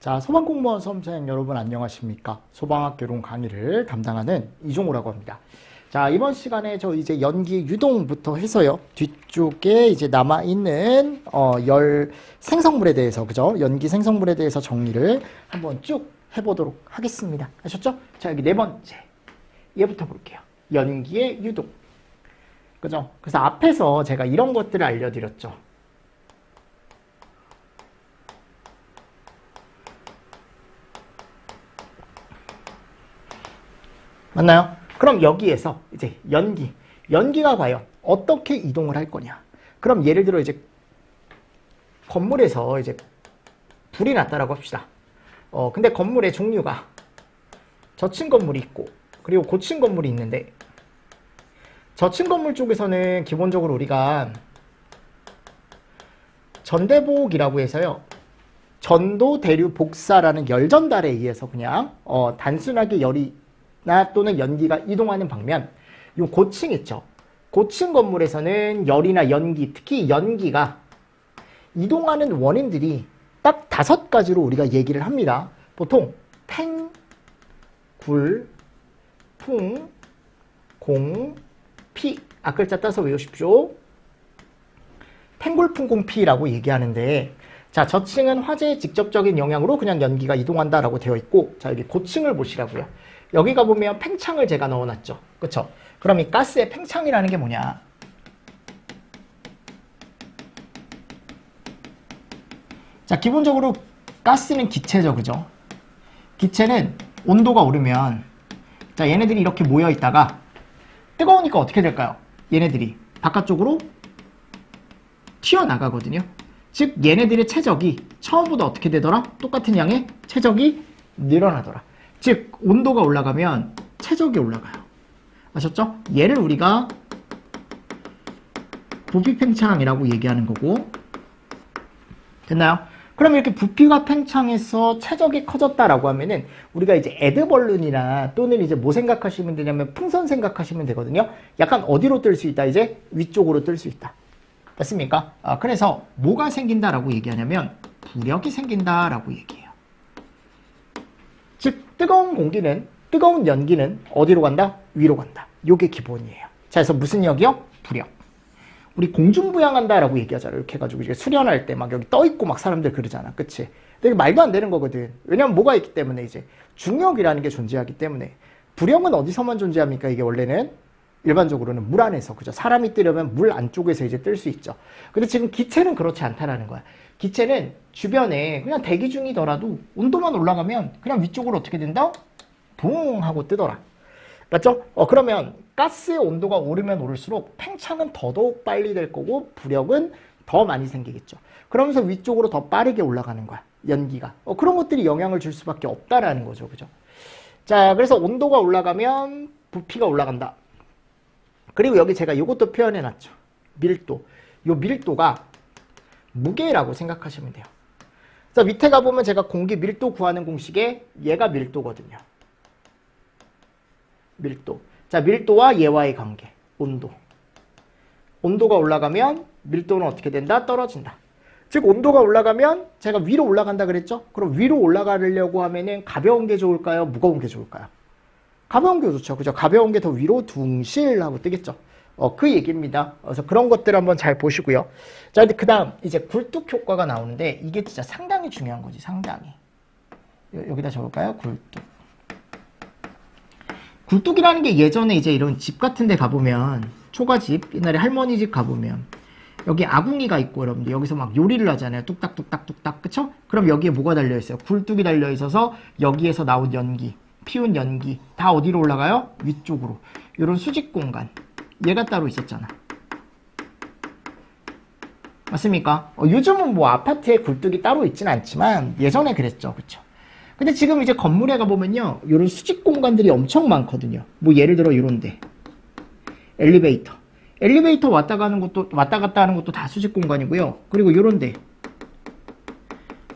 자, 소방공무원 수험생 여러분 안녕하십니까? 소방학개론 강의를 담당하는 이종호라고 합니다. 자, 이번 시간에 저 이제 연기 유동부터 해서요. 뒤쪽에 이제 남아있는 열 생성물에 대해서, 그죠? 연기 생성물에 대해서 정리를 한번 쭉 해보도록 하겠습니다. 아셨죠? 자, 여기 네 번째. 얘부터 볼게요. 연기의 유동. 그죠? 그래서 앞에서 제가 이런 것들을 알려드렸죠. 맞나요? 그럼 여기에서 이제 연기가 과연 어떻게 이동을 할 거냐? 그럼 예를 들어 이제 건물에서 이제 불이 났다라고 합시다. 근데 건물의 종류가 저층 건물이 있고 그리고 고층 건물이 있는데 저층 건물 쪽에서는 기본적으로 우리가 전대복이라고 해서요. 전도 대류 복사라는 열 전달에 의해서 그냥 단순하게 열이 또는 연기가 이동하는 방면, 요 고층 있죠. 고층 건물에서는 열이나 연기, 특히 연기가 이동하는 원인들이 딱 5가지로 우리가 얘기를 합니다. 보통 팽, 굴, 풍, 공, 피. 앞글자 따서 외우십시오. 팽굴, 풍, 공, 피라고 얘기하는데, 자, 저층은 화재의 직접적인 영향으로 그냥 연기가 이동한다라고 되어 있고, 자, 여기 고층을 보시라고요. 여기가 보면 팽창을 제가 넣어놨죠. 그쵸? 그럼 이 가스의 팽창이라는 게 뭐냐? 자, 기본적으로 가스는 기체죠. 그죠? 기체는 온도가 오르면, 자, 얘네들이 이렇게 모여 있다가 뜨거우니까 어떻게 될까요? 얘네들이 바깥쪽으로 튀어나가거든요. 즉, 얘네들의 최적이 처음보다 어떻게 되더라? 똑같은 양의 최적이 늘어나더라. 즉, 온도가 올라가면 최적이 올라가요. 아셨죠? 얘를 우리가 부피 팽창이라고 얘기하는 거고, 됐나요? 그럼 이렇게 부피가 팽창해서 최적이 커졌다라고 하면은 우리가 이제 에드벌룬이나 또는 이제 뭐 생각하시면 되냐면 풍선 생각하시면 되거든요. 약간 어디로 뜰 수 있다? 이제 위쪽으로 뜰 수 있다. 맞습니까? 그래서 뭐가 생긴다라고 얘기하냐면 부력이 생긴다라고 얘기해요. 즉, 뜨거운 연기는 어디로 간다? 위로 간다. 요게 기본이에요. 자, 그래서 무슨 역이요? 부력. 우리 공중부양한다라고 얘기하잖아요. 이렇게 해가지고 이제 수련할 때 막 여기 떠있고 막 사람들 그러잖아. 그치? 근데 말도 안 되는 거거든. 왜냐면 뭐가 있기 때문에 이제 중력이라는 게 존재하기 때문에. 부력은 어디서만 존재합니까? 이게 원래는 일반적으로는 물 안에서, 그죠? 사람이 뜨려면 물 안쪽에서 이제 뜰 수 있죠. 근데 지금 기체는 그렇지 않다라는 거야. 기체는 주변에 그냥 대기 중이더라도 온도만 올라가면 그냥 위쪽으로 어떻게 된다? 붕 하고 뜨더라. 맞죠? 그러면 가스의 온도가 오르면 오를수록 팽창은 더더욱 빨리 될 거고 부력은 더 많이 생기겠죠. 그러면서 위쪽으로 더 빠르게 올라가는 거야. 연기가. 그런 것들이 영향을 줄 수밖에 없다라는 거죠. 그죠? 자, 그래서 온도가 올라가면 부피가 올라간다. 그리고 여기 제가 이것도 표현해 놨죠. 밀도. 요 밀도가 무게라고 생각하시면 돼요. 그래서 밑에 가보면 제가 공기 밀도 구하는 공식에 얘가 밀도거든요. 밀도. 자, 밀도와 얘와의 관계. 온도. 온도가 올라가면 밀도는 어떻게 된다? 떨어진다. 즉, 온도가 올라가면 제가 위로 올라간다 그랬죠? 그럼 위로 올라가려고 하면은 가벼운 게 좋을까요? 무거운 게 좋을까요? 가벼운 게 좋죠. 그죠? 가벼운 게 더 위로 둥실하고 뜨겠죠. 그 얘기입니다. 그래서 그런 것들 한번 잘 보시고요. 자, 근데 그 다음, 이제 굴뚝 효과가 나오는데, 이게 진짜 상당히 중요한 거지, 상당히. 여기다 적을까요? 굴뚝. 굴뚝이라는 게 예전에 이제 이런 집 같은 데 가보면, 초가집, 옛날에 할머니 집 가보면, 여기 아궁이가 있고, 여러분들, 여기서 막 요리를 하잖아요. 뚝딱뚝딱뚝딱, 그쵸? 그럼 여기에 뭐가 달려있어요? 굴뚝이 달려있어서, 여기에서 나온 연기, 피운 연기, 다 어디로 올라가요? 위쪽으로. 이런 수직 공간. 얘가 따로 있었잖아. 맞습니까? 요즘은 뭐 아파트에 굴뚝이 따로 있진 않지만 예전에 그랬죠. 그쵸? 근데 지금 이제 건물에 가보면요. 이런 수직 공간들이 엄청 많거든요. 뭐 예를 들어 이런데. 엘리베이터. 엘리베이터 왔다 갔다 하는 것도 다 수직 공간이고요. 그리고 요런데.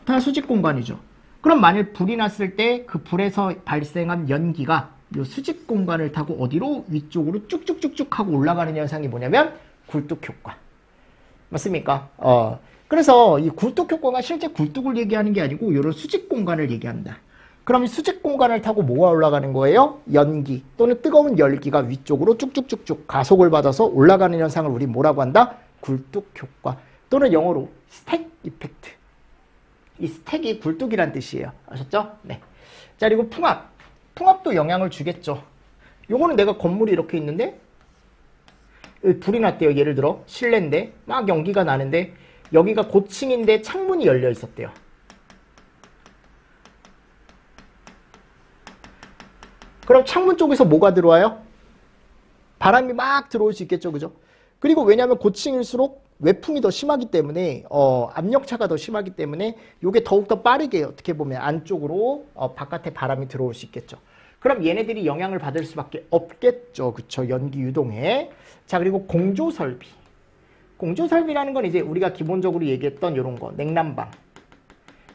다 수직 공간이죠. 그럼 만일 불이 났을 때 그 불에서 발생한 연기가 이 수직 공간을 타고 어디로? 위쪽으로 쭉쭉쭉쭉 하고 올라가는 현상이 뭐냐면 굴뚝 효과. 맞습니까? 그래서 이 굴뚝 효과가 실제 굴뚝을 얘기하는 게 아니고 이런 수직 공간을 얘기한다. 그럼 이 수직 공간을 타고 뭐가 올라가는 거예요? 연기 또는 뜨거운 열기가 위쪽으로 쭉쭉쭉쭉 가속을 받아서 올라가는 현상을 우리 뭐라고 한다? 굴뚝 효과 또는 영어로 스택 이펙트. 이 스택이 굴뚝이란 뜻이에요. 아셨죠? 네. 자, 그리고 풍압. 풍압도 영향을 주겠죠. 요거는 내가 건물이 이렇게 있는데 불이 났대요. 예를 들어 실내인데 막 연기가 나는데 여기가 고층인데 창문이 열려 있었대요. 그럼 창문 쪽에서 뭐가 들어와요? 바람이 막 들어올 수 있겠죠. 그죠? 그리고 왜냐하면 고층일수록 외풍이 더 심하기 때문에 압력차가 더 심하기 때문에 이게 더욱더 빠르게 어떻게 보면 안쪽으로 바깥에 바람이 들어올 수 있겠죠. 그럼 얘네들이 영향을 받을 수밖에 없겠죠. 그쵸? 연기 유동에. 자, 그리고 공조설비. 공조설비라는 건 이제 우리가 기본적으로 얘기했던 이런 거. 냉난방.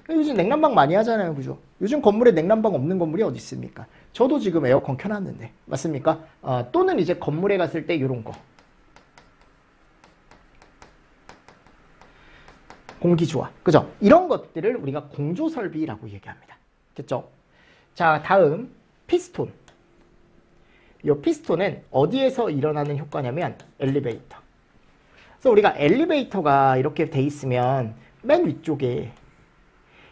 요즘 냉난방 많이 하잖아요. 그죠? 요즘 건물에 냉난방 없는 건물이 어디 있습니까? 저도 지금 에어컨 켜놨는데. 맞습니까? 또는 이제 건물에 갔을 때 이런 거. 공기조화. 그죠? 이런 것들을 우리가 공조설비라고 얘기합니다. 됐죠? 자, 다음 피스톤. 이 피스톤은 어디에서 일어나는 효과냐면 엘리베이터. 그래서 우리가 엘리베이터가 이렇게 돼 있으면 맨 위쪽에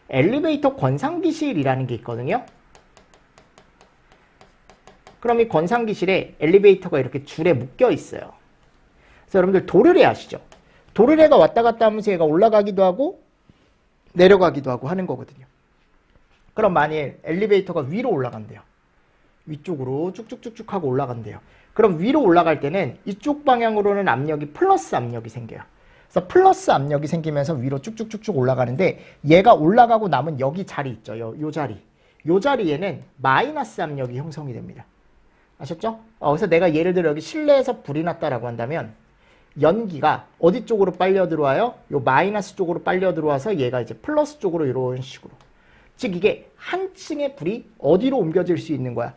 엘리베이터 권상기실이라는 게 있거든요. 그럼 이 권상기실에 엘리베이터가 이렇게 줄에 묶여 있어요. 그래서 여러분들 도르래 아시죠? 도르래가 왔다 갔다 하면서 얘가 올라가기도 하고 내려가기도 하고 하는 거거든요. 그럼 만일 엘리베이터가 위로 올라간대요. 위쪽으로 쭉쭉쭉쭉 하고 올라간대요. 그럼 위로 올라갈 때는 이쪽 방향으로는 압력이 플러스 압력이 생겨요. 그래서 플러스 압력이 생기면서 위로 쭉쭉쭉쭉 올라가는데 얘가 올라가고 남은 여기 자리 있죠. 요 자리. 요 자리에는 마이너스 압력이 형성이 됩니다. 아셨죠? 그래서 내가 예를 들어 여기 실내에서 불이 났다라고 한다면 연기가 어디 쪽으로 빨려 들어와요? 요 마이너스 쪽으로 빨려 들어와서 얘가 이제 플러스 쪽으로 이런 식으로. 즉 이게 한 층의 불이 어디로 옮겨질 수 있는 거야?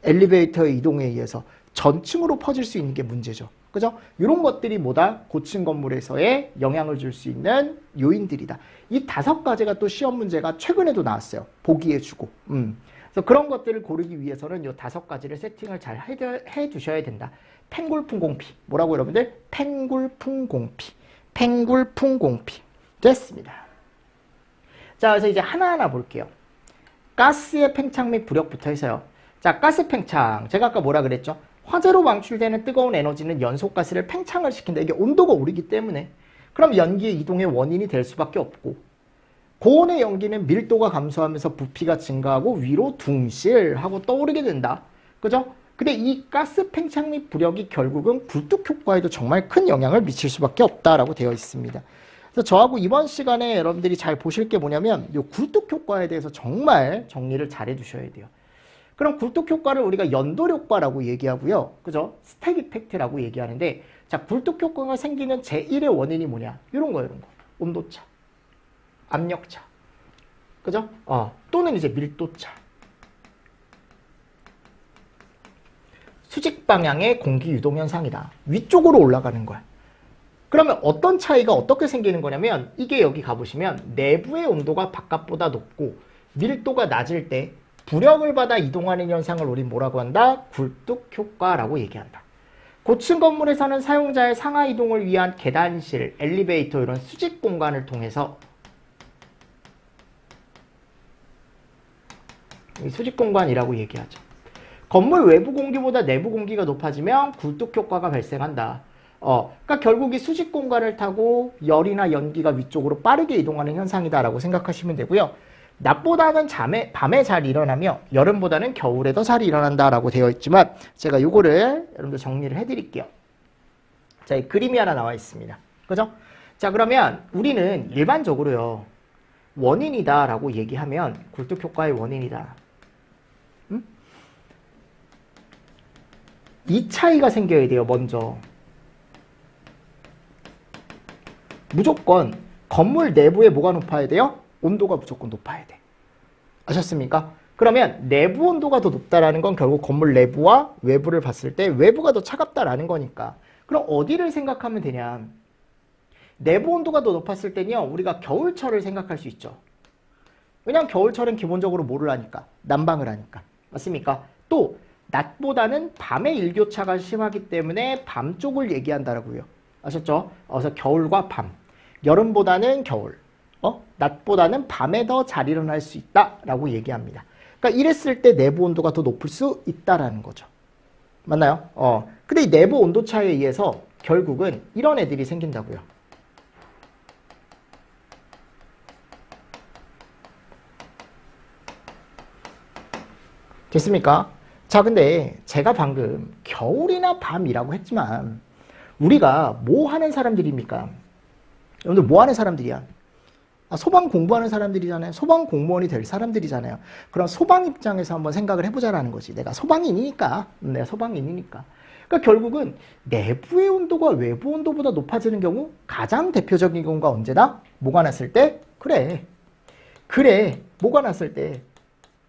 엘리베이터의 이동에 의해서 전층으로 퍼질 수 있는 게 문제죠. 그죠? 이런 것들이 뭐다? 고층 건물에서의 영향을 줄 수 있는 요인들이다. 이 5가지가 또 시험 문제가 최근에도 나왔어요. 보기에 주고. 그래서 그런 것들을 고르기 위해서는 이 5가지를 세팅을 잘 해두셔야 된다. 팽굴풍공피. 뭐라고 여러분들? 팽굴풍공피. 팽굴풍공피. 됐습니다. 자, 그래서 이제 하나하나 볼게요. 가스의 팽창 및 부력부터 해서요. 자, 가스 팽창. 제가 아까 뭐라 그랬죠? 화재로 방출되는 뜨거운 에너지는 연소가스를 팽창을 시킨다. 이게 온도가 오르기 때문에. 그럼 연기의 이동의 원인이 될 수밖에 없고, 고온의 연기는 밀도가 감소하면서 부피가 증가하고 위로 둥실하고 떠오르게 된다. 그죠? 근데 이 가스 팽창 및 부력이 결국은 굴뚝 효과에도 정말 큰 영향을 미칠 수밖에 없다라고 되어 있습니다. 그래서 저하고 이번 시간에 여러분들이 잘 보실 게 뭐냐면 이 굴뚝 효과에 대해서 정말 정리를 잘 해두셔야 돼요. 그럼 굴뚝 효과를 우리가 연돌 효과라고 얘기하고요. 그죠? 스택 이펙트라고 얘기하는데, 자, 굴뚝 효과가 생기는 제1의 원인이 뭐냐? 이런 거. 온도차, 압력차. 그죠? 또는 이제 밀도차. 수직 방향의 공기 유동 현상이다. 위쪽으로 올라가는 거야. 그러면 어떤 차이가 어떻게 생기는 거냐면, 이게 여기 가보시면 내부의 온도가 바깥보다 높고 밀도가 낮을 때 부력을 받아 이동하는 현상을 우리 뭐라고 한다? 굴뚝 효과라고 얘기한다. 고층 건물에서는 사용자의 상하 이동을 위한 계단실, 엘리베이터 이런 수직 공간을 통해서 수직 공간이라고 얘기하죠. 건물 외부 공기보다 내부 공기가 높아지면 굴뚝 효과가 발생한다. 그러니까 결국 이 수직 공간을 타고 열이나 연기가 위쪽으로 빠르게 이동하는 현상이다라고 생각하시면 되고요. 낮보다는 밤에 잘 일어나며 여름보다는 겨울에 더 잘 일어난다라고 되어 있지만 제가 요거를 여러분들 정리를 해드릴게요. 자, 이 그림이 하나 나와 있습니다. 그죠? 자, 그러면 우리는 일반적으로요. 원인이다라고 얘기하면 굴뚝 효과의 원인이다. 이 차이가 생겨야 돼요. 먼저. 무조건 건물 내부에 뭐가 높아야 돼요? 온도가 무조건 높아야 돼. 아셨습니까? 그러면 내부 온도가 더 높다라는 건 결국 건물 내부와 외부를 봤을 때 외부가 더 차갑다라는 거니까. 그럼 어디를 생각하면 되냐? 내부 온도가 더 높았을 때는요, 우리가 겨울철을 생각할 수 있죠. 왜냐하면 겨울철은 기본적으로 뭐를 하니까? 난방을 하니까. 맞습니까? 또 낮보다는 밤의 일교차가 심하기 때문에 밤 쪽을 얘기한다라고요. 아셨죠? 그래서 겨울과 밤. 여름보다는 겨울. 낮보다는 밤에 더 잘 일어날 수 있다라고 얘기합니다. 그러니까 이랬을 때 내부 온도가 더 높을 수 있다라는 거죠. 맞나요? 근데 이 내부 온도 차에 의해서 결국은 이런 애들이 생긴다고요. 됐습니까? 자, 근데 제가 방금 겨울이나 밤이라고 했지만 우리가 뭐 하는 사람들입니까? 여러분들 뭐 하는 사람들이야? 소방 공부하는 사람들이잖아요. 소방 공무원이 될 사람들이잖아요. 그럼 소방 입장에서 한번 생각을 해보자라는 거지. 내가 소방인이니까. 내가 소방인이니까. 그러니까 결국은 내부의 온도가 외부 온도보다 높아지는 경우 가장 대표적인 경우가 언제다? 뭐가 났을 때? 그래. 뭐가 났을 때?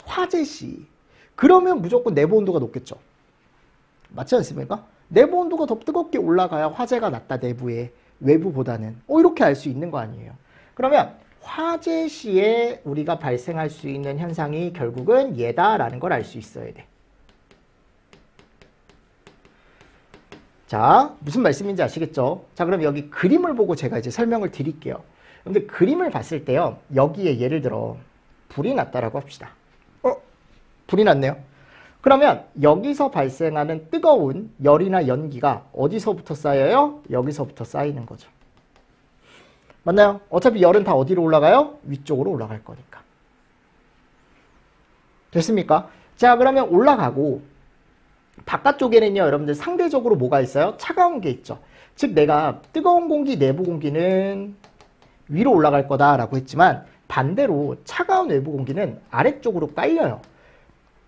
화재 시. 그러면 무조건 내부 온도가 높겠죠. 맞지 않습니까? 내부 온도가 더 뜨겁게 올라가야 화재가 났다, 내부에. 외부보다는. 이렇게 알 수 있는 거 아니에요. 그러면 화재 시에 우리가 발생할 수 있는 현상이 결국은 얘다라는 걸 알 수 있어야 돼. 자, 무슨 말씀인지 아시겠죠? 자, 그럼 여기 그림을 보고 제가 이제 설명을 드릴게요. 근데 그림을 봤을 때요, 여기에 예를 들어 불이 났다라고 합시다. 불이 났네요. 그러면 여기서 발생하는 뜨거운 열이나 연기가 어디서부터 쌓여요? 여기서부터 쌓이는 거죠. 맞나요? 어차피 열은 다 어디로 올라가요? 위쪽으로 올라갈 거니까. 됐습니까? 자, 그러면 올라가고 바깥쪽에는요, 여러분들 상대적으로 뭐가 있어요? 차가운 게 있죠. 즉 내가 뜨거운 공기, 내부 공기는 위로 올라갈 거다라고 했지만 반대로 차가운 외부 공기는 아래쪽으로 깔려요.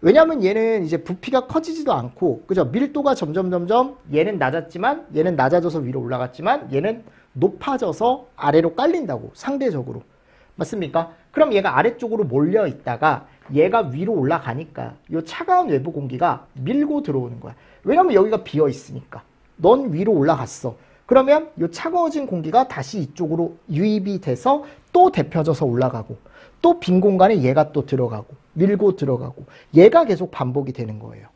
왜냐하면 얘는 이제 부피가 커지지도 않고, 그죠? 밀도가 점점 얘는 낮았지만 얘는 낮아져서 위로 올라갔지만 얘는 높아져서 아래로 깔린다고, 상대적으로. 맞습니까? 그럼 얘가 아래쪽으로 몰려 있다가 얘가 위로 올라가니까 이 차가운 외부 공기가 밀고 들어오는 거야. 왜냐면 여기가 비어 있으니까. 넌 위로 올라갔어. 그러면 이 차가워진 공기가 다시 이쪽으로 유입이 돼서 또 데펴져서 올라가고, 또 빈 공간에 얘가 또 들어가고, 밀고 들어가고, 얘가 계속 반복이 되는 거예요.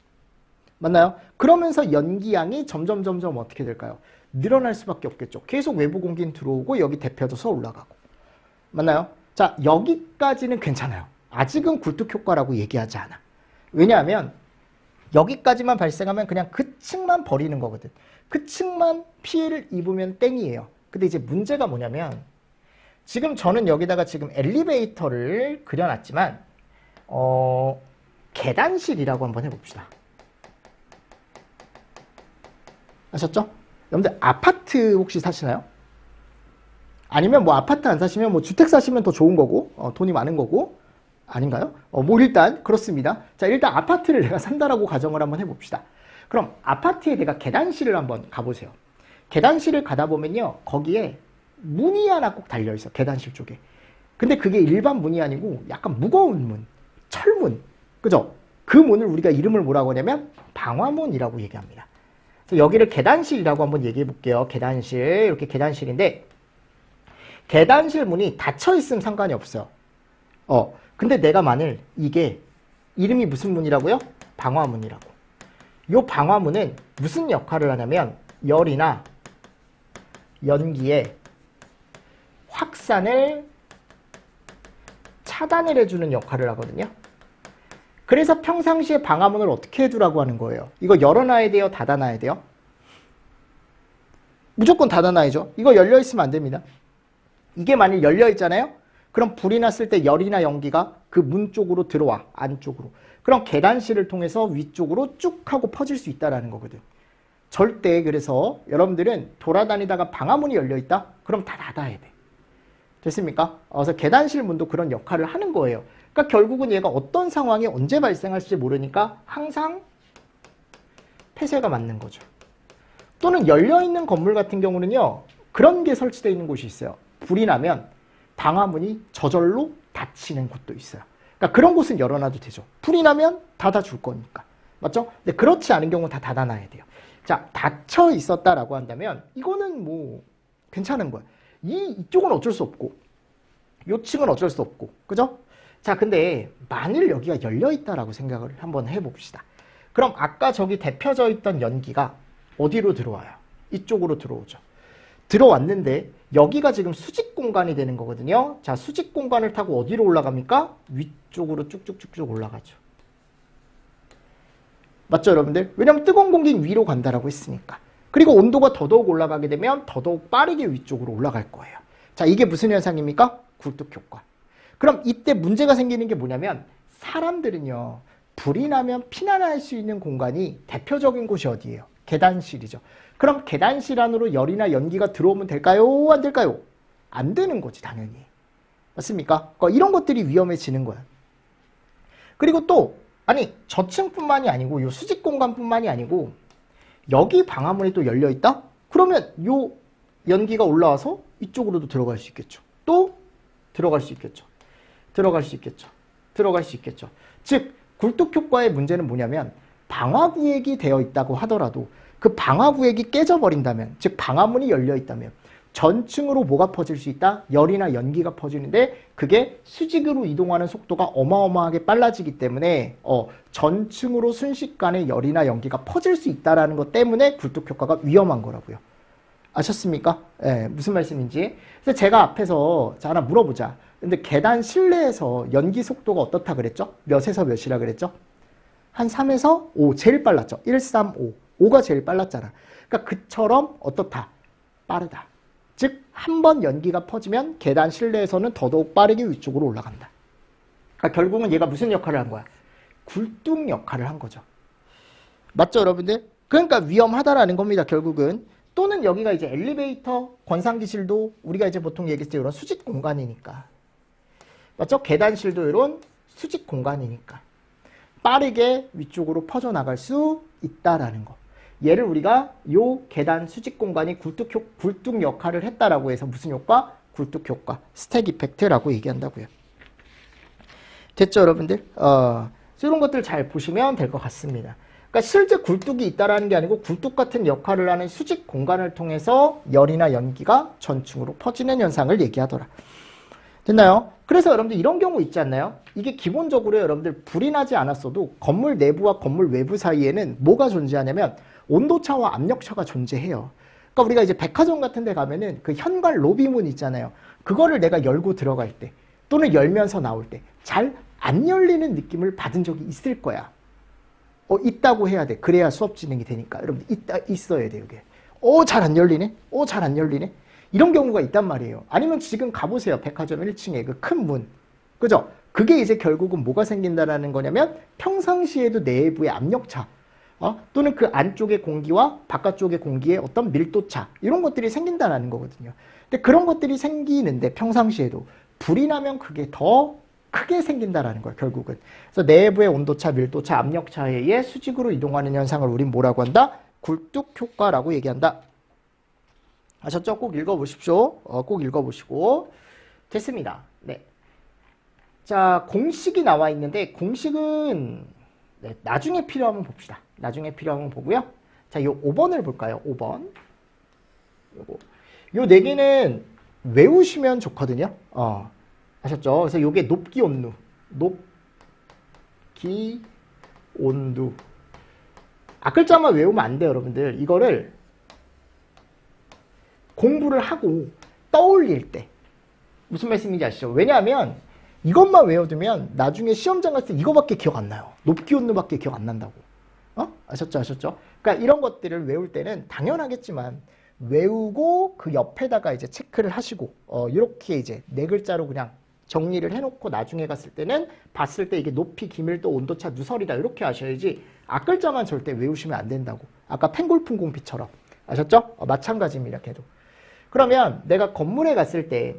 맞나요? 그러면서 연기양이 점점 어떻게 될까요? 늘어날 수밖에 없겠죠. 계속 외부 공기는 들어오고 여기 데펴져서 올라가고. 맞나요? 자, 여기까지는 괜찮아요. 아직은 굴뚝 효과라고 얘기하지 않아. 왜냐하면 여기까지만 발생하면 그냥 그 층만 버리는 거거든. 그 층만 피해를 입으면 땡이에요. 근데 이제 문제가 뭐냐면 지금 저는 여기다가 지금 엘리베이터를 그려놨지만 계단실이라고 한번 해봅시다. 아셨죠? 여러분들 아파트 혹시 사시나요? 아니면 뭐 아파트 안 사시면 뭐 주택 사시면 더 좋은 거고, 돈이 많은 거고, 아닌가요? 뭐 일단 그렇습니다. 자, 일단 아파트를 내가 산다라고 가정을 한번 해봅시다. 그럼 아파트에 내가 계단실을 한번 가보세요. 계단실을 가다 보면요, 거기에 문이 하나 꼭 달려있어, 계단실 쪽에. 근데 그게 일반 문이 아니고 약간 무거운 문, 철문, 그죠? 그 문을 우리가 이름을 뭐라고 하냐면 방화문이라고 얘기합니다. 그래서 여기를 계단실이라고 한번 얘기해 볼게요. 계단실, 이렇게 계단실인데 계단실 문이 닫혀 있으면 상관이 없어요. 근데 내가 만일 이게 이름이 무슨 문이라고요? 방화문이라고. 이 방화문은 무슨 역할을 하냐면 열이나 연기의 확산을 차단을 해주는 역할을 하거든요. 그래서 평상시에 방화문을 어떻게 해두라고 하는 거예요? 이거 열어놔야 돼요? 닫아놔야 돼요? 무조건 닫아놔야죠. 이거 열려있으면 안 됩니다. 이게 만일 열려있잖아요? 그럼 불이 났을 때 열이나 연기가 그 문 쪽으로 들어와, 안쪽으로. 그럼 계단실을 통해서 위쪽으로 쭉 하고 퍼질 수 있다는 거거든. 절대 그래서 여러분들은 돌아다니다가 방화문이 열려있다? 그럼 다 닫아야 돼. 됐습니까? 그래서 계단실 문도 그런 역할을 하는 거예요. 그러니까 결국은 얘가 어떤 상황이 언제 발생할지 모르니까 항상 폐쇄가 맞는 거죠. 또는 열려있는 건물 같은 경우는요, 그런 게 설치되어 있는 곳이 있어요. 불이 나면 방화문이 저절로 닫히는 곳도 있어요. 그러니까 그런 곳은 열어놔도 되죠. 불이 나면 닫아줄 거니까. 맞죠? 근데 그렇지 않은 경우는 다 닫아놔야 돼요. 자, 닫혀 있었다라고 한다면 이거는 뭐 괜찮은 거예요. 이쪽은 어쩔 수 없고 요 층은 어쩔 수 없고 그죠? 자 근데 만일 여기가 열려있다라고 생각을 한번 해봅시다. 그럼 아까 저기 데펴져 있던 연기가 어디로 들어와요? 이쪽으로 들어오죠. 들어왔는데 여기가 지금 수직 공간이 되는 거거든요. 자 수직 공간을 타고 어디로 올라갑니까? 위쪽으로 쭉쭉쭉쭉 올라가죠. 맞죠 여러분들? 왜냐면 뜨거운 공기 위로 간다라고 했으니까. 그리고 온도가 더더욱 올라가게 되면 더더욱 빠르게 위쪽으로 올라갈 거예요. 자 이게 무슨 현상입니까? 굴뚝 효과. 그럼 이때 문제가 생기는 게 뭐냐면 사람들은요 불이 나면 피난할 수 있는 공간이 대표적인 곳이 어디예요? 계단실이죠. 그럼 계단실 안으로 열이나 연기가 들어오면 될까요? 안 될까요? 안 되는 거지 당연히. 맞습니까? 그러니까 이런 것들이 위험해지는 거야. 그리고 또 아니 저층뿐만이 아니고 요 수직 공간뿐만이 아니고 여기 방화문이 또 열려있다? 그러면 요 연기가 올라와서 이쪽으로도 들어갈 수 있겠죠. 또 들어갈 수 있겠죠. 들어갈 수 있겠죠. 들어갈 수 있겠죠. 즉 굴뚝 효과의 문제는 뭐냐면 방화구획이 되어 있다고 하더라도 그 방화구획이 깨져버린다면 즉 방화문이 열려있다면 전층으로 뭐가 퍼질 수 있다? 열이나 연기가 퍼지는데 그게 수직으로 이동하는 속도가 어마어마하게 빨라지기 때문에 전층으로 순식간에 열이나 연기가 퍼질 수 있다는 것 때문에 굴뚝 효과가 위험한 거라고요. 아셨습니까? 예, 무슨 말씀인지. 그래서 제가 앞에서 자 하나 물어보자. 근데 계단 실내에서 연기 속도가 어떻다 그랬죠? 몇에서 몇이라 그랬죠? 한 3에서 5 제일 빨랐죠. 1, 3, 5. 5가 제일 빨랐잖아. 그러니까 그처럼 어떻다? 빠르다. 즉 한 번 연기가 퍼지면 계단 실내에서는 더더욱 빠르게 위쪽으로 올라간다. 그러니까 결국은 얘가 무슨 역할을 한 거야? 굴뚝 역할을 한 거죠. 맞죠 여러분들? 그러니까 위험하다라는 겁니다 결국은. 또는 여기가 이제 엘리베이터, 권상기실도 우리가 이제 보통 얘기했을 때 이런 수직 공간이니까. 맞죠? 계단실도 이런 수직 공간이니까. 빠르게 위쪽으로 퍼져나갈 수 있다라는 거. 얘를 우리가 요 계단 수직 공간이 굴뚝 역할을 했다라고 해서 무슨 효과? 굴뚝 효과, 스택 이펙트라고 얘기한다고요. 됐죠 여러분들? 이런 것들 잘 보시면 될 것 같습니다. 그러니까 실제 굴뚝이 있다라는 게 아니고 굴뚝 같은 역할을 하는 수직 공간을 통해서 열이나 연기가 전층으로 퍼지는 현상을 얘기하더라. 됐나요? 그래서 여러분들 이런 경우 있지 않나요? 이게 기본적으로 여러분들 불이 나지 않았어도 건물 내부와 건물 외부 사이에는 뭐가 존재하냐면 온도차와 압력차가 존재해요. 그러니까 우리가 이제 백화점 같은 데 가면은 그 현관 로비문 있잖아요. 그거를 내가 열고 들어갈 때 또는 열면서 나올 때 잘 안 열리는 느낌을 받은 적이 있을 거야. 있다고 해야 돼. 그래야 수업 진행이 되니까. 여러분들 있어야 돼요. 이게. 잘 안 열리네? 잘 안 열리네? 이런 경우가 있단 말이에요. 아니면 지금 가보세요. 백화점 1층에 그 큰 문. 그죠? 그게 이제 결국은 뭐가 생긴다라는 거냐면 평상시에도 내부의 압력차 또는 그 안쪽의 공기와 바깥쪽의 공기의 어떤 밀도차 이런 것들이 생긴다라는 거거든요. 근데 그런 것들이 생기는데 평상시에도 불이 나면 그게 더 크게 생긴다라는 거예요. 결국은. 그래서 내부의 온도차, 밀도차, 압력차에 의해 수직으로 이동하는 현상을 우린 뭐라고 한다? 굴뚝 효과라고 얘기한다. 아셨죠? 꼭 읽어보십시오. 꼭 읽어보시고. 됐습니다. 네. 자, 공식이 나와 있는데 공식은 네, 나중에 필요하면 봅시다. 나중에 필요하면 보고요. 자, 요 5번을 볼까요? 5번. 요 4개는 외우시면 좋거든요. 아셨죠? 그래서 요게 높기 온도. 높기 온도. 앞글자만 외우면 안 돼요, 여러분들. 이거를 공부를 하고 떠올릴 때 무슨 말씀인지 아시죠? 왜냐하면 이것만 외워두면 나중에 시험장 갔을 때 이거밖에 기억 안 나요. 높기 온도밖에 기억 안 난다고. 아셨죠? 아셨죠? 그러니까 이런 것들을 외울 때는 당연하겠지만 외우고 그 옆에다가 이제 체크를 하시고 이렇게 이제 4글자로 그냥 정리를 해놓고 나중에 갔을 때는 봤을 때 이게 높이, 기밀도, 온도차, 누설이다 이렇게 아셔야지 앞글자만 절대 외우시면 안 된다고. 아까 펜골풍 공피처럼. 아셨죠? 마찬가지입니다. 걔도. 그러면 내가 건물에 갔을 때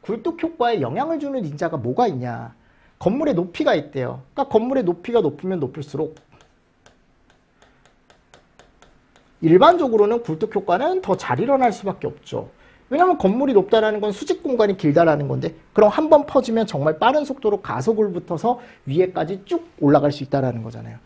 굴뚝 효과에 영향을 주는 인자가 뭐가 있냐. 건물의 높이가 있대요. 그러니까 건물의 높이가 높으면 높을수록 일반적으로는 굴뚝 효과는 더 잘 일어날 수밖에 없죠. 왜냐하면 건물이 높다라는 건 수직 공간이 길다라는 건데 그럼 한 번 퍼지면 정말 빠른 속도로 가속을 붙어서 위에까지 쭉 올라갈 수 있다라는 거잖아요.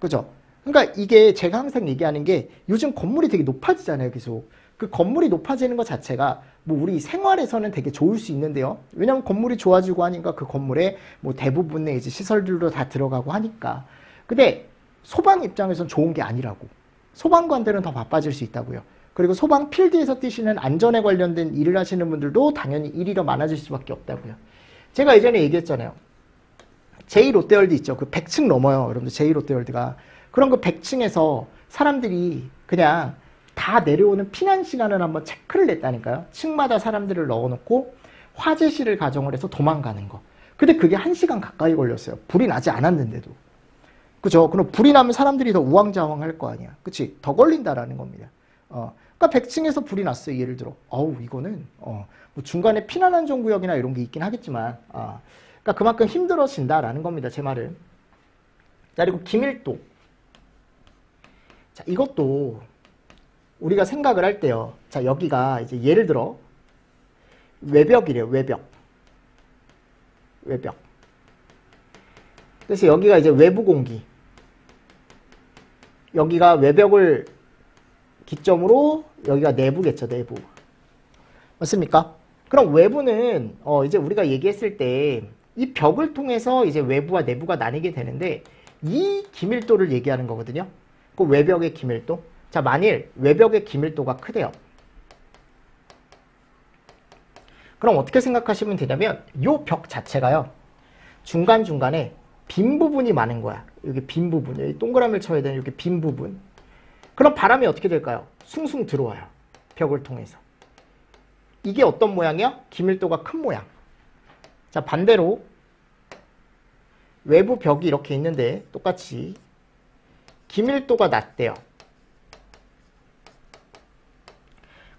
그죠? 그러니까 이게 제가 항상 얘기하는 게 요즘 건물이 되게 높아지잖아요. 계속. 그 건물이 높아지는 것 자체가 뭐 우리 생활에서는 되게 좋을 수 있는데요. 왜냐하면 건물이 좋아지고 하니까 그 건물에 뭐 대부분의 이제 시설들도 다 들어가고 하니까. 근데 소방 입장에선 좋은 게 아니라고. 소방관들은 더 바빠질 수 있다고요. 그리고 소방 필드에서 뛰시는 안전에 관련된 일을 하시는 분들도 당연히 일이 더 많아질 수밖에 없다고요. 제가 예전에 얘기했잖아요. 제2롯데월드 있죠. 그 100층 넘어요. 여러분들 제2롯데월드가. 그럼 그 100층에서 사람들이 그냥 다 내려오는 피난 시간을 한번 체크를 냈다니까요. 층마다 사람들을 넣어놓고 화재실을 가정을 해서 도망가는 거. 근데 그게 1시간 가까이 걸렸어요. 불이 나지 않았는데도. 그죠? 그럼 불이 나면 사람들이 더 우왕좌왕할 거 아니야. 그치? 더 걸린다라는 겁니다. 그러니까 100층에서 불이 났어요. 예를 들어. 이거는 뭐 중간에 피난안전구역이나 이런 게 있긴 하겠지만 그러니까 그만큼 힘들어진다라는 겁니다. 제 말은. 자, 그리고 기밀도. 자, 이것도 우리가 생각을 할 때요. 자, 여기가 이제 예를 들어 외벽이래요. 외벽. 그래서 여기가 이제 외부 공기. 여기가 외벽을 기점으로 여기가 내부겠죠. 내부. 맞습니까? 그럼 외부는 이제 우리가 얘기했을 때 이 벽을 통해서 이제 외부와 내부가 나뉘게 되는데 이 기밀도를 얘기하는 거거든요. 그 외벽의 기밀도. 자, 만일 외벽의 기밀도가 크대요. 그럼 어떻게 생각하시면 되냐면 이 벽 자체가요. 중간중간에 빈 부분이 많은 거야. 여기 빈 부분. 여기 동그라미를 쳐야 되는 여기 빈 부분. 그럼 바람이 어떻게 될까요? 숭숭 들어와요. 벽을 통해서. 이게 어떤 모양이야? 기밀도가 큰 모양. 자, 반대로 외부 벽이 이렇게 있는데 똑같이 기밀도가 낮대요.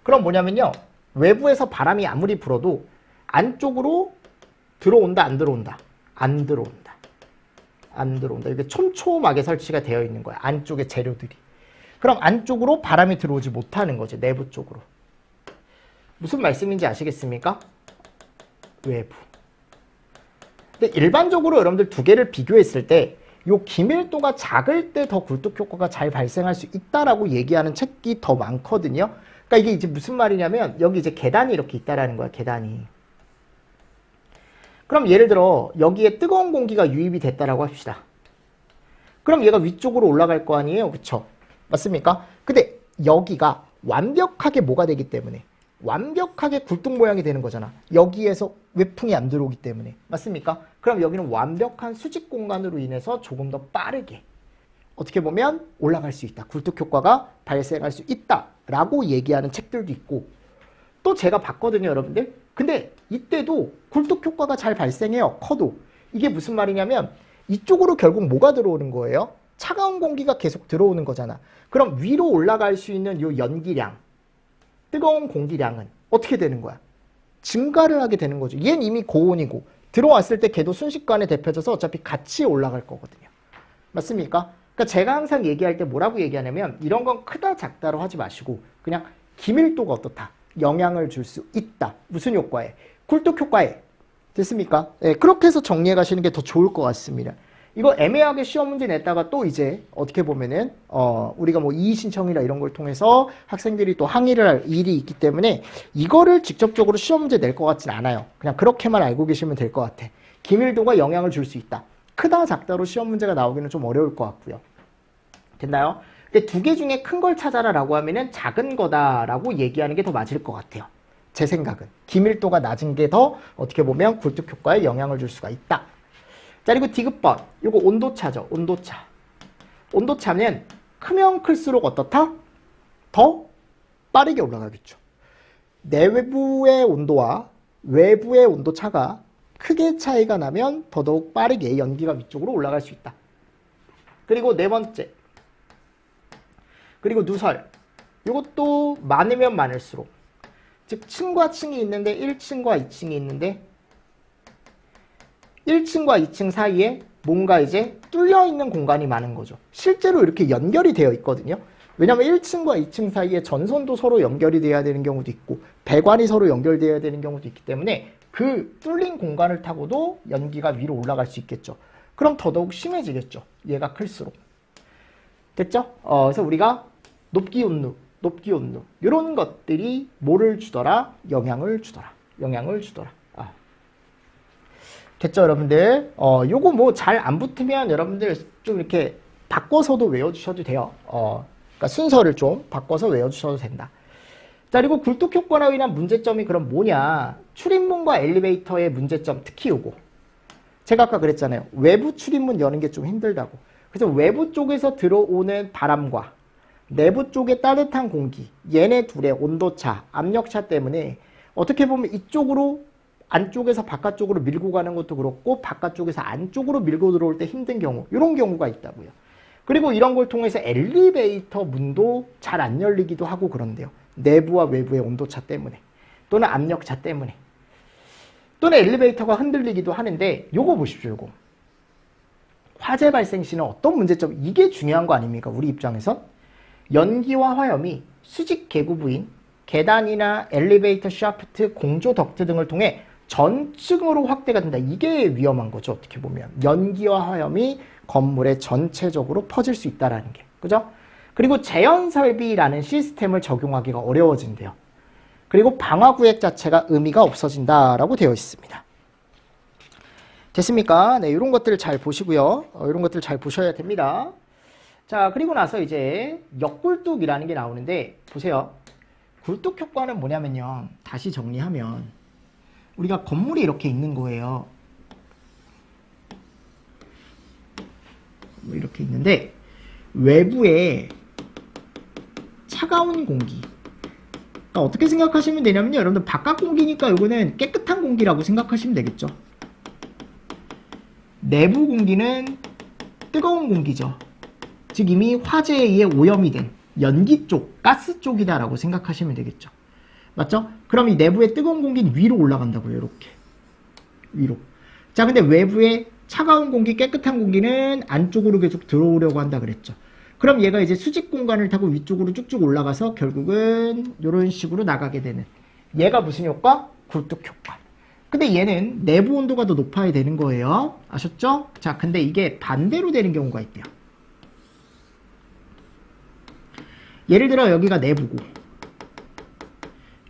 그럼 뭐냐면요. 외부에서 바람이 아무리 불어도 안쪽으로 들어온다, 안 들어온다? 안 들어온다. 안 들어온다. 이게 촘촘하게 설치가 되어 있는 거야. 안쪽에 재료들이. 그럼 안쪽으로 바람이 들어오지 못하는 거죠. 내부 쪽으로. 무슨 말씀인지 아시겠습니까? 외부. 근데 일반적으로 여러분들 두 개를 비교했을 때 이 기밀도가 작을 때 더 굴뚝 효과가 잘 발생할 수 있다라고 얘기하는 책이 더 많거든요. 그러니까 이게 이제 무슨 말이냐면 여기 이제 계단이 이렇게 있다라는 거야. 계단이. 그럼 예를 들어 여기에 뜨거운 공기가 유입이 됐다라고 합시다. 그럼 얘가 위쪽으로 올라갈 거 아니에요. 그쵸? 맞습니까? 근데 여기가 완벽하게 뭐가 되기 때문에 완벽하게 굴뚝 모양이 되는 거잖아. 여기에서 외풍이 안 들어오기 때문에. 맞습니까? 그럼 여기는 완벽한 수직 공간으로 인해서 조금 더 빠르게 어떻게 보면 올라갈 수 있다. 굴뚝 효과가 발생할 수 있다라고 얘기하는 책들도 있고 또 제가 봤거든요. 여러분들. 근데 이때도 굴뚝 효과가 잘 발생해요. 커도. 이게 무슨 말이냐면 이쪽으로 결국 뭐가 들어오는 거예요? 차가운 공기가 계속 들어오는 거잖아. 그럼 위로 올라갈 수 있는 요 연기량, 뜨거운 공기량은 어떻게 되는 거야? 증가를 하게 되는 거죠. 얘는 이미 고온이고 들어왔을 때 걔도 순식간에 데펴져서 어차피 같이 올라갈 거거든요. 맞습니까? 그러니까 제가 항상 얘기할 때 뭐라고 얘기하냐면 이런 건 크다 작다로 하지 마시고 그냥 기밀도가 어떻다. 영향을 줄 수 있다. 무슨 효과에? 굴뚝 효과에. 됐습니까? 네, 그렇게 해서 정리해 가시는 게 더 좋을 것 같습니다. 이거 애매하게 시험 문제 냈다가 또 이제 어떻게 보면은 우리가 뭐 이의 신청이나 이런 걸 통해서 학생들이 또 항의를 할 일이 있기 때문에 이거를 직접적으로 시험 문제 낼 것 같진 않아요. 그냥 그렇게만 알고 계시면 될 것 같아. 기밀도가 영향을 줄 수 있다. 크다 작다로 시험 문제가 나오기는 좀 어려울 것 같고요. 됐나요? 근데 두 개 중에 큰 걸 찾아라라고 하면은 작은 거다라고 얘기하는 게 더 맞을 것 같아요. 제 생각은. 기밀도가 낮은 게 더 어떻게 보면 굴뚝 효과에 영향을 줄 수가 있다. 자, 그리고 디귿번. 이거 온도차죠. 온도차. 온도차는 크면 클수록 어떻다? 더 빠르게 올라가겠죠. 내외부의 온도와 외부의 온도차가 크게 차이가 나면 더더욱 빠르게 연기가 위쪽으로 올라갈 수 있다. 그리고 네 번째. 그리고 누설. 이것도 많으면 많을수록. 즉 층과 층이 있는데 1층과 2층이 있는데 1층과 2층 사이에 뭔가 이제 뚫려있는 공간이 많은 거죠. 실제로 이렇게 연결이 되어 있거든요. 왜냐하면 1층과 2층 사이에 전선도 서로 연결이 돼야 되는 경우도 있고 배관이 서로 연결되어야 되는 경우도 있기 때문에 그 뚫린 공간을 타고도 연기가 위로 올라갈 수 있겠죠. 그럼 더더욱 심해지겠죠. 얘가 클수록. 됐죠? 그래서 우리가 높기온누 높기 온도 이런 것들이 뭐를 주더라? 영향을 주더라. 영향을 주더라. 됐죠, 여러분들? 요거 뭐 잘 안 붙으면 여러분들 좀 이렇게 바꿔서도 외워주셔도 돼요. 그러니까 순서를 좀 바꿔서 외워주셔도 된다. 자, 그리고 굴뚝 효과로 인한 문제점이 그럼 뭐냐? 출입문과 엘리베이터의 문제점, 특히 요거. 제가 아까 그랬잖아요. 외부 출입문 여는 게 좀 힘들다고. 그래서 외부 쪽에서 들어오는 바람과 내부 쪽의 따뜻한 공기, 얘네 둘의 온도차, 압력차 때문에 어떻게 보면 이쪽으로 안쪽에서 바깥쪽으로 밀고 가는 것도 그렇고 바깥쪽에서 안쪽으로 밀고 들어올 때 힘든 경우, 이런 경우가 있다고요. 그리고 이런 걸 통해서 엘리베이터 문도 잘 안 열리기도 하고 그런데요. 내부와 외부의 온도차 때문에 또는 압력차 때문에 또는 엘리베이터가 흔들리기도 하는데 요거 보십시오. 요거 화재 발생 시는 어떤 문제점, 이게 중요한 거 아닙니까? 우리 입장에선 연기와 화염이 수직 계구 부인, 계단이나 엘리베이터 샤프트, 공조 덕트 등을 통해 전층으로 확대가 된다. 이게 위험한 거죠. 어떻게 보면 연기와 화염이 건물에 전체적으로 퍼질 수 있다라는 게, 그죠? 그리고 재현설비라는 시스템을 적용하기가 어려워진대요. 그리고 방화구역 자체가 의미가 없어진다라고 되어 있습니다. 됐습니까? 네, 이런 것들을 잘 보시고요. 이런 것들 잘 보셔야 됩니다. 자, 그리고 나서 이제 역굴뚝이라는 게 나오는데 보세요. 굴뚝 효과는 뭐냐면요. 다시 정리하면 우리가 건물이 이렇게 있는 거예요. 이렇게 있는데 외부에 차가운 공기, 그러니까 어떻게 생각하시면 되냐면요. 여러분들 바깥 공기니까 이거는 깨끗한 공기라고 생각하시면 되겠죠. 내부 공기는 뜨거운 공기죠. 즉 이미 화재에 의해 오염이 된 연기 쪽, 가스 쪽이다라고 생각하시면 되겠죠. 맞죠? 그럼 이 내부의 뜨거운 공기는 위로 올라간다고요. 이렇게 위로. 자, 근데 외부의 차가운 공기, 깨끗한 공기는 안쪽으로 계속 들어오려고 한다 그랬죠. 그럼 얘가 이제 수직 공간을 타고 위쪽으로 쭉쭉 올라가서 결국은 이런 식으로 나가게 되는, 얘가 무슨 효과? 굴뚝 효과. 근데 얘는 내부 온도가 더 높아야 되는 거예요. 아셨죠? 자, 근데 이게 반대로 되는 경우가 있대요. 예를 들어 여기가 내부고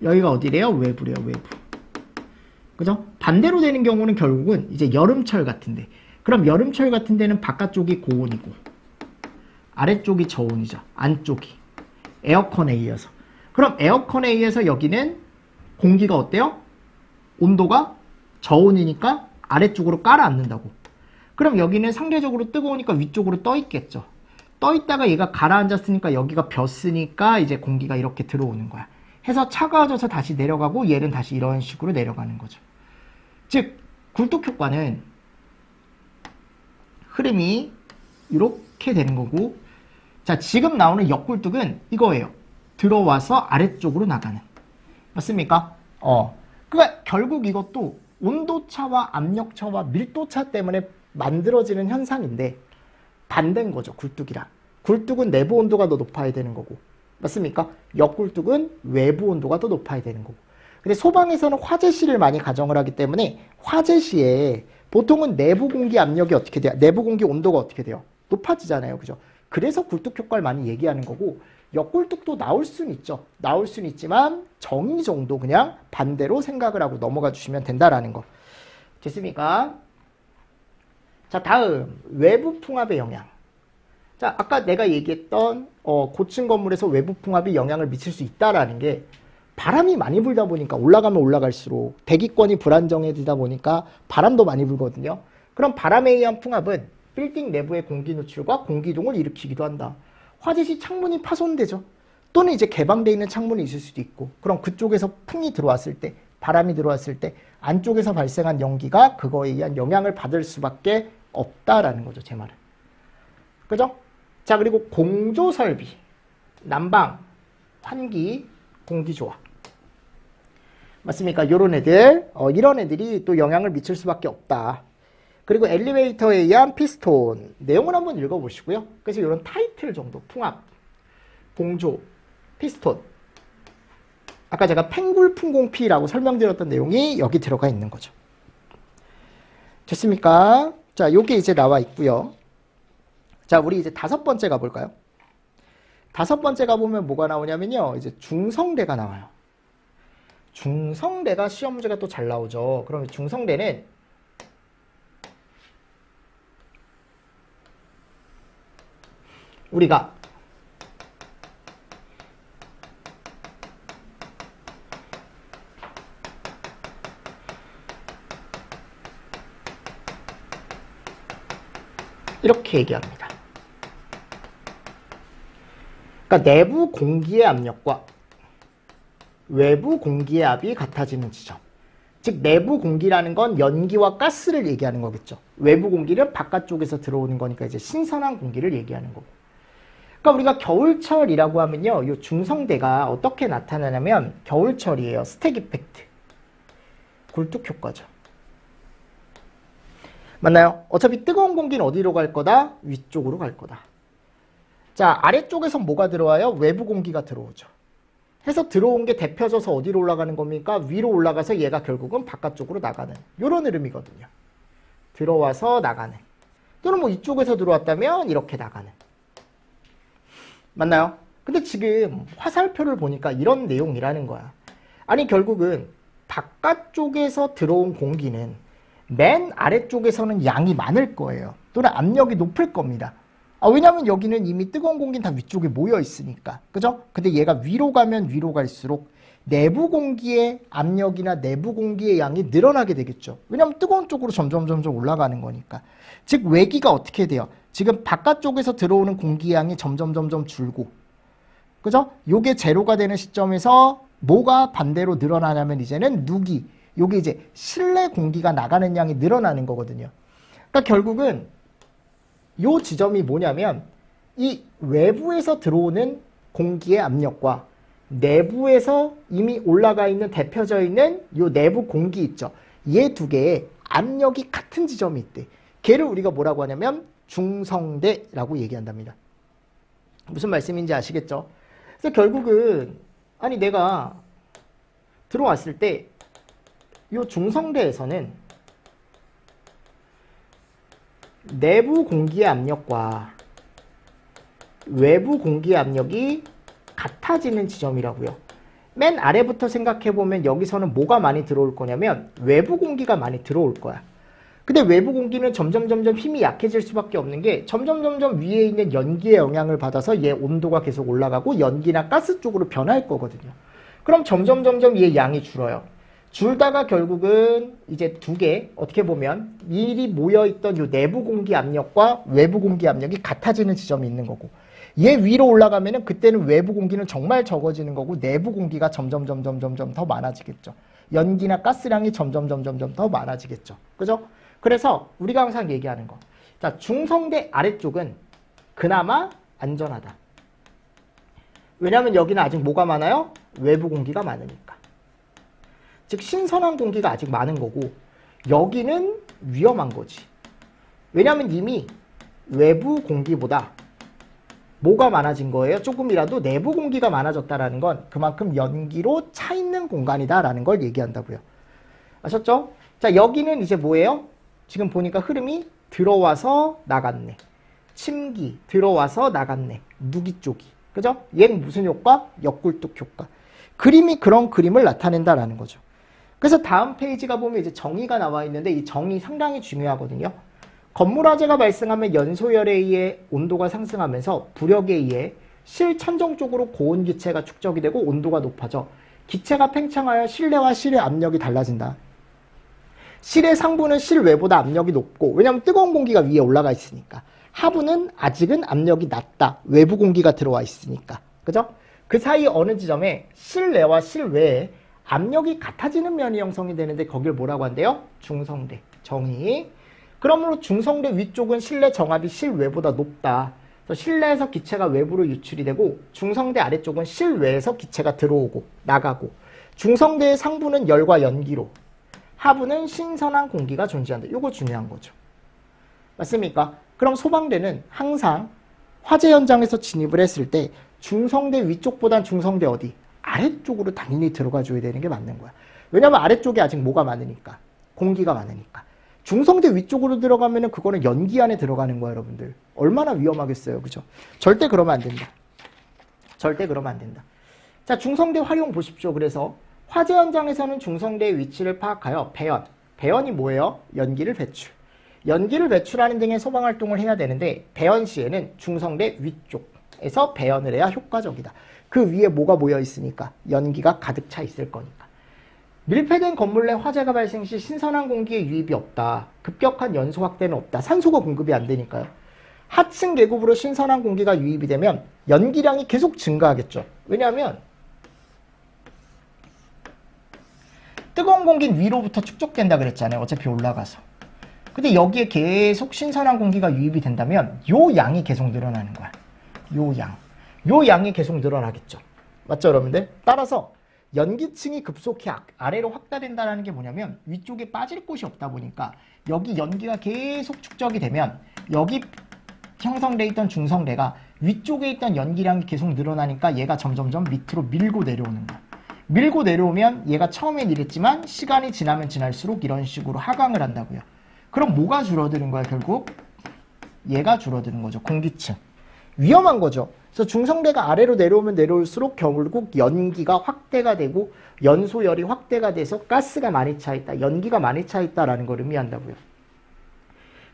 여기가 어디래요? 외부래요. 외부. 그죠? 반대로 되는 경우는 결국은 이제 여름철 같은데, 그럼 여름철 같은 데는 바깥쪽이 고온이고 아래쪽이 저온이죠. 안쪽이 에어컨에 의해서. 그럼 에어컨에 의해서 여기는 공기가 어때요? 온도가 저온이니까 아래쪽으로 깔아앉는다고. 그럼 여기는 상대적으로 뜨거우니까 위쪽으로 떠 있겠죠. 떠 있다가 얘가 가라앉았으니까 여기가 벼으니까 이제 공기가 이렇게 들어오는 거야. 해서 차가워져서 다시 내려가고 얘는 다시 이런 식으로 내려가는 거죠. 즉 굴뚝 효과는 흐름이 이렇게 되는 거고, 자, 지금 나오는 역굴뚝은 이거예요. 들어와서 아래쪽으로 나가는. 맞습니까? 그러니까 결국 이것도 온도차와 압력차와 밀도차 때문에 만들어지는 현상인데 반대인 거죠. 굴뚝이랑. 굴뚝은 내부 온도가 더 높아야 되는 거고, 맞습니까? 역굴뚝은 외부 온도가 더 높아야 되는 거고. 근데 소방에서는 화재 시를 많이 가정을 하기 때문에 화재 시에 보통은 내부 공기 압력이 어떻게 돼요? 내부 공기 온도가 어떻게 돼요? 높아지잖아요. 그죠? 그래서 굴뚝 효과를 많이 얘기하는 거고, 역굴뚝도 나올 수는 있죠. 나올 수는 있지만 정의 정도 그냥 반대로 생각을 하고 넘어가 주시면 된다라는 거. 됐습니까? 자, 다음 외부 풍압의 영향. 자, 아까 내가 얘기했던 고층 건물에서 외부 풍압이 영향을 미칠 수 있다라는 게, 바람이 많이 불다 보니까 올라가면 올라갈수록 대기권이 불안정해지다 보니까 바람도 많이 불거든요. 그럼 바람에 의한 풍압은 빌딩 내부의 공기 누출과 공기동을 일으키기도 한다. 화재 시 창문이 파손되죠. 또는 이제 개방되어 있는 창문이 있을 수도 있고, 그럼 그쪽에서 풍이 들어왔을 때, 바람이 들어왔을 때 안쪽에서 발생한 연기가 그거에 의한 영향을 받을 수밖에 없다라는 거죠. 제 말은. 그죠? 자, 그리고 공조 설비, 난방, 환기, 공기조화. 맞습니까? 요런 애들, 이런 애들이 또 영향을 미칠 수밖에 없다. 그리고 엘리베이터에 의한 피스톤, 내용을 한번 읽어보시고요. 그래서 이런 타이틀 정도, 풍압, 공조, 피스톤. 아까 제가 팽굴풍공피라고 설명드렸던 내용이 여기 들어가 있는 거죠. 됐습니까? 자, 요게 이제 나와 있고요. 자, 우리 이제 5번째 가볼까요? 다섯 번째 가보면 뭐가 나오냐면요. 이제 중성대가 나와요. 중성대가 시험 문제가 또 잘 나오죠. 그러면 중성대는 우리가 이렇게 얘기합니다. 그러니까 내부 공기의 압력과 외부 공기의 압이 같아지는 지점. 즉 내부 공기라는 건 연기와 가스를 얘기하는 거겠죠. 외부 공기는 바깥쪽에서 들어오는 거니까 이제 신선한 공기를 얘기하는 거고. 그러니까 우리가 겨울철이라고 하면요. 이 중성대가 어떻게 나타나냐면 겨울철이에요. 스택 이펙트. 굴뚝 효과죠. 맞나요? 어차피 뜨거운 공기는 어디로 갈 거다? 위쪽으로 갈 거다. 자, 아래쪽에서 뭐가 들어와요? 외부 공기가 들어오죠. 해서 들어온 게 데펴져서 어디로 올라가는 겁니까? 위로 올라가서 얘가 결국은 바깥쪽으로 나가는 이런 흐름이거든요. 들어와서 나가는. 또는 뭐 이쪽에서 들어왔다면 이렇게 나가는. 맞나요? 근데 지금 화살표를 보니까 이런 내용이라는 거야. 아니 결국은 바깥쪽에서 들어온 공기는 맨 아래쪽에서는 양이 많을 거예요. 또는 압력이 높을 겁니다. 왜냐면 여기는 이미 뜨거운 공기는 다 위쪽에 모여 있으니까. 그죠? 근데 얘가 위로 가면 위로 갈수록 내부 공기의 압력이나 내부 공기의 양이 늘어나게 되겠죠. 왜냐면 뜨거운 쪽으로 점점 올라가는 거니까. 즉 외기가 어떻게 돼요? 지금 바깥쪽에서 들어오는 공기의 양이 점점 줄고. 그죠? 요게 제로가 되는 시점에서 뭐가 반대로 늘어나냐면 이제는 누기. 요게 이제 실내 공기가 나가는 양이 늘어나는 거거든요. 그러니까 결국은 요 지점이 뭐냐면 이 외부에서 들어오는 공기의 압력과 내부에서 이미 올라가 있는 데펴져 있는 요 내부 공기 있죠. 얘 두 개의 압력이 같은 지점이 있대. 걔를 우리가 뭐라고 하냐면 중성대라고 얘기한답니다. 무슨 말씀인지 아시겠죠? 그래서 결국은 아니 내가 들어왔을 때 요 중성대에서는 내부 공기의 압력과 외부 공기의 압력이 같아지는 지점이라고요. 맨 아래부터 생각해보면 여기서는 뭐가 많이 들어올 거냐면 외부 공기가 많이 들어올 거야. 근데 외부 공기는 점점 힘이 약해질 수밖에 없는 게 점점 위에 있는 연기의 영향을 받아서 얘 온도가 계속 올라가고 연기나 가스 쪽으로 변할 거거든요. 그럼 점점 얘 양이 줄어요. 줄다가 결국은 이제 두 개 어떻게 보면 미리 모여있던 요 내부 공기 압력과 외부 공기 압력이 같아지는 지점이 있는 거고 얘 위로 올라가면은 그때는 외부 공기는 정말 적어지는 거고 내부 공기가 점점 더 많아지겠죠. 연기나 가스량이 점점 더 많아지겠죠. 그죠? 그래서 우리가 항상 얘기하는 거. 자, 중성대 아래쪽은 그나마 안전하다. 왜냐면 여기는 아직 뭐가 많아요? 외부 공기가 많으니까. 즉 신선한 공기가 아직 많은 거고 여기는 위험한 거지. 왜냐하면 이미 외부 공기보다 뭐가 많아진 거예요? 조금이라도 내부 공기가 많아졌다라는 건 그만큼 연기로 차 있는 공간이다라는 걸 얘기한다고요. 아셨죠? 자, 여기는 이제 뭐예요? 지금 보니까 흐름이 들어와서 나갔네. 침기 들어와서 나갔네. 누기 쪽이. 그죠? 얘는 무슨 효과? 역굴뚝 효과. 그림이 그런 그림을 나타낸다라는 거죠. 그래서 다음 페이지가 보면 이제 정의가 나와 있는데 이 정의 상당히 중요하거든요. 건물화재가 발생하면 연소열에 의해 온도가 상승하면서 부력에 의해 실천정 쪽으로 고온 기체가 축적이 되고 온도가 높아져 기체가 팽창하여 실내와 실외 압력이 달라진다. 실의 상부는 실외보다 압력이 높고 왜냐하면 뜨거운 공기가 위에 올라가 있으니까 하부는 아직은 압력이 낮다. 외부 공기가 들어와 있으니까. 그죠? 그 사이 어느 지점에 실내와 실외에 압력이 같아지는 면이 형성이 되는데 거길 뭐라고 한대요? 중성대. 정의. 그러므로 중성대 위쪽은 실내 정압이 실외보다 높다. 그래서 실내에서 기체가 외부로 유출이 되고 중성대 아래쪽은 실외에서 기체가 들어오고 나가고 중성대의 상부는 열과 연기로 하부는 신선한 공기가 존재한다. 이거 중요한 거죠. 맞습니까? 그럼 소방대는 항상 화재 현장에서 진입을 했을 때 중성대 위쪽보단 중성대 어디? 아래쪽으로 당연히 들어가 줘야 되는 게 맞는 거야. 왜냐면 아래쪽에 아직 뭐가 많으니까. 공기가 많으니까. 중성대 위쪽으로 들어가면은 그거는 연기 안에 들어가는 거야, 여러분들. 얼마나 위험하겠어요. 그죠? 절대 그러면 안 된다. 절대 그러면 안 된다. 자, 중성대 활용 보십시오. 그래서 화재 현장에서는 중성대의 위치를 파악하여 배연이 뭐예요? 연기를 배출. 연기를 배출하는 등의 소방활동을 해야 되는데 배연 시에는 중성대 위쪽에서 배연을 해야 효과적이다. 그 위에 뭐가 모여 있으니까? 연기가 가득 차 있을 거니까. 밀폐된 건물 내 화재가 발생 시 신선한 공기의 유입이 없다. 급격한 연소 확대는 없다. 산소가 공급이 안 되니까요. 하층 계급으로 신선한 공기가 유입이 되면 연기량이 계속 증가하겠죠. 왜냐하면 뜨거운 공기는 위로부터 축적된다 그랬잖아요. 어차피 올라가서. 근데 여기에 계속 신선한 공기가 유입이 된다면 요 양이 계속 늘어나는 거야. 요 양이 계속 늘어나겠죠. 맞죠, 여러분들? 따라서 연기층이 급속히 아래로 확대된다는 게 뭐냐면 위쪽에 빠질 곳이 없다 보니까 여기 연기가 계속 축적이 되면 여기 형성돼 있던 중성대가 위쪽에 있던 연기량이 계속 늘어나니까 얘가 점점점 밑으로 밀고 내려오는 거야. 밀고 내려오면 얘가 처음엔 이랬지만 시간이 지나면 지날수록 이런 식으로 하강을 한다고요. 그럼 뭐가 줄어드는 거야, 결국? 얘가 줄어드는 거죠. 공기층. 위험한 거죠. 그래서 중성대가 아래로 내려오면 내려올수록 결국 연기가 확대가 되고 연소열이 확대가 돼서 가스가 많이 차 있다, 연기가 많이 차 있다라는 걸 의미한다고요.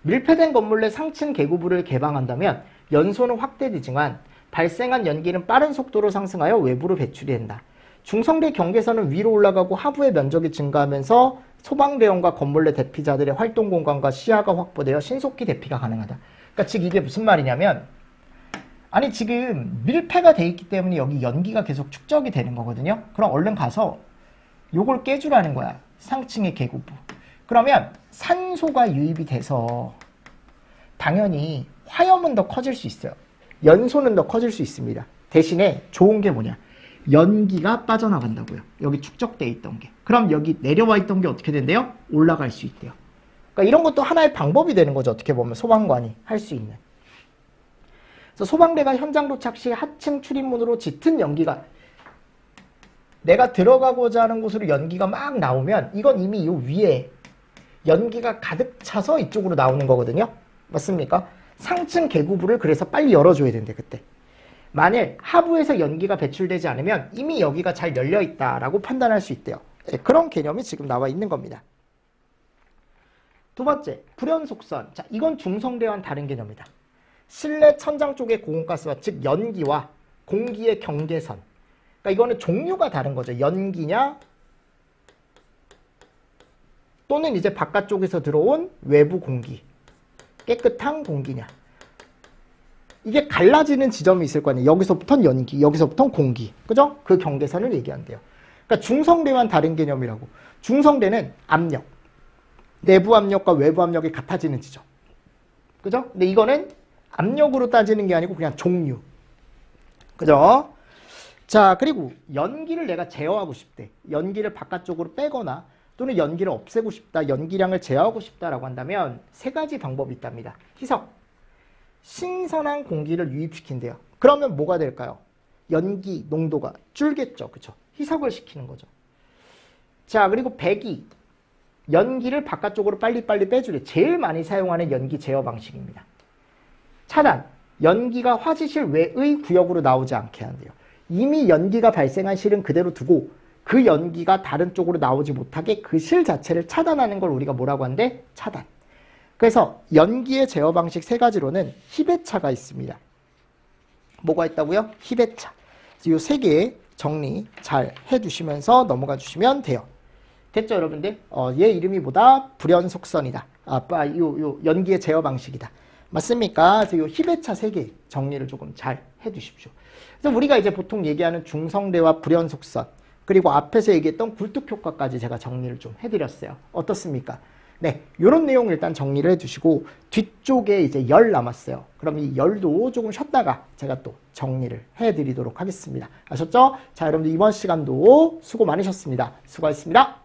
밀폐된 건물 내 상층 계구부를 개방한다면 연소는 확대되지만 발생한 연기는 빠른 속도로 상승하여 외부로 배출이 된다. 중성대 경계선은 위로 올라가고 하부의 면적이 증가하면서 소방대원과 건물 내 대피자들의 활동 공간과 시야가 확보되어 신속히 대피가 가능하다. 그러니까 즉 이게 무슨 말이냐면 아니 지금 밀폐가 돼 있기 때문에 여기 연기가 계속 축적이 되는 거거든요. 그럼 얼른 가서 요걸 깨주라는 거야. 상층의 계구부. 그러면 산소가 유입이 돼서 당연히 화염은 더 커질 수 있어요. 연소는 더 커질 수 있습니다. 대신에 좋은 게 뭐냐? 연기가 빠져나간다고요. 여기 축적돼 있던 게. 그럼 여기 내려와 있던 게 어떻게 된대요? 올라갈 수 있대요. 그러니까 이런 것도 하나의 방법이 되는 거죠. 어떻게 보면 소방관이 할 수 있는. 그래서 소방대가 현장 도착 시 하층 출입문으로 짙은 연기가 내가 들어가고자 하는 곳으로 연기가 막 나오면 이건 이미 이 위에 연기가 가득 차서 이쪽으로 나오는 거거든요. 맞습니까? 상층 계구부를 그래서 빨리 열어줘야 된대 그때. 만일 하부에서 연기가 배출되지 않으면 이미 여기가 잘 열려있다라고 판단할 수 있대요. 네, 그런 개념이 지금 나와 있는 겁니다. 두 번째, 불연 속선. 자, 이건 중성대와는 다른 개념이다. 실내 천장 쪽의 고온가스와 즉 연기와 공기의 경계선. 그러니까 이거는 종류가 다른 거죠. 연기냐 또는 이제 바깥쪽에서 들어온 외부 공기, 깨끗한 공기냐. 이게 갈라지는 지점이 있을 거 아니에요. 여기서부터는 연기, 여기서부터는 공기. 그죠? 그 경계선을 얘기한대요. 그러니까 중성대와는 다른 개념이라고. 중성대는 압력, 내부 압력과 외부 압력이 같아지는 지점. 그죠? 근데 이거는 압력으로 따지는 게 아니고 그냥 종류. 그죠? 자, 그리고 연기를 내가 제어하고 싶대. 연기를 바깥쪽으로 빼거나 또는 연기를 없애고 싶다, 연기량을 제어하고 싶다라고 한다면 세 가지 방법이 있답니다. 희석. 신선한 공기를 유입시킨대요. 그러면 뭐가 될까요? 연기 농도가 줄겠죠. 그쵸? 희석을 시키는 거죠. 자, 그리고 배기. 연기를 바깥쪽으로 빨리빨리 빼주래. 제일 많이 사용하는 연기 제어 방식입니다. 차단. 연기가 화지실 외의 구역으로 나오지 않게 한대요. 이미 연기가 발생한 실은 그대로 두고 그 연기가 다른 쪽으로 나오지 못하게 그 실 자체를 차단하는 걸 우리가 뭐라고 한대? 차단. 그래서 연기의 제어 방식 세 가지로는 희배차가 있습니다. 뭐가 있다고요? 희배차. 이 세 개 정리 잘 해주시면서 넘어가 주시면 돼요. 됐죠, 여러분들? 얘 이름이 뭐다? 불연속선이다. 요 연기의 제어 방식이다. 맞습니까? 그래서 요 희배차 세 개 정리를 조금 잘 해주십시오. 그래서 우리가 이제 보통 얘기하는 중성대와 불연속선 그리고 앞에서 얘기했던 굴뚝효과까지 제가 정리를 좀 해드렸어요. 어떻습니까? 네, 이런 내용 일단 정리를 해주시고 뒤쪽에 이제 열 남았어요. 그럼 이 열도 조금 쉬었다가 제가 또 정리를 해드리도록 하겠습니다. 아셨죠? 자, 여러분들 이번 시간도 수고 많으셨습니다. 수고하셨습니다.